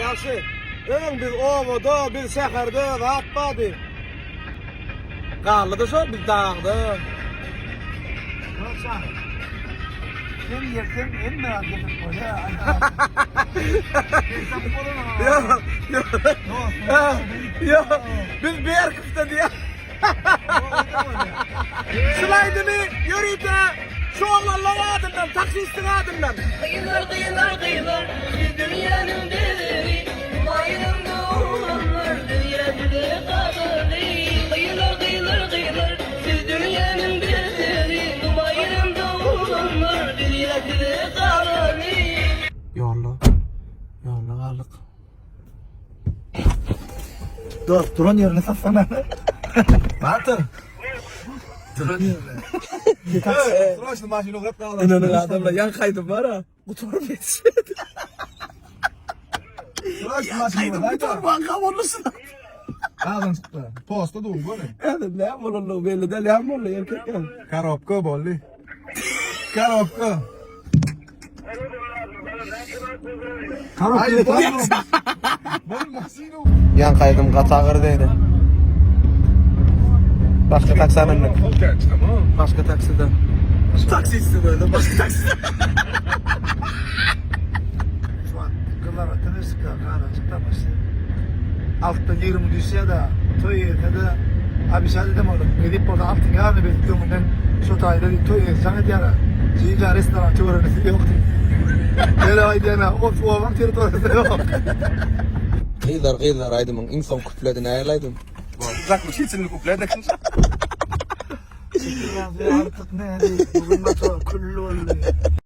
yaxşı. Öň biz owoda, biz şäherde gatpady. Galdy şo biz dağda. Yoksa sen yersen en merak edip koya. Yok, yok. Yok, biz Berkif'te diye. Slaydını yürüyte, şu oğlanlar adından, taksistin adından. Kıyılar kıyılar kıyılar dünyanın bedeli bayramda olanlar dünyada kaderi. Kıyılar kıyılar kıyılar dünyanın bedeli bayramda olanlar dünyada kaderi. Yolla kaldık. Dur, duran yerine satsana. Batır. Duran yerine. Sırasını maşını uğrat da alalım. İnanın adamla yan kaydım var ha. Bu torba yetişmedi. Sırasını maşını uğrat. Bu torba kavrulmasın. Ağzın çıktı. Posta doğum böyle. Evet, ne yapalım belli de ne yapalım erkek ya. Karabka bolli. Karabka. Karabka. Ben masino. Yan kaydım katağırdaydı. Başka taksanın mı? Başka takside. Taksisi böyle başka takside. Şu an kızlar atını sıkar. Karanlıkta başı. Altta 20 düşse de toy yerde de abi şahit edem oğlum. Gidip orada altın yarını bekliyorumdan şu tayları toy yerde sana diyara. Ciğer restoran çoğurası yoktu. Böyle aydana of o avan teritorisi yok. Kıyılar aydımın insan kupledini ayarlaydım. Uzakmış hiç şimdi kupledik. Artık ne? Bugün de çok kullu oldu.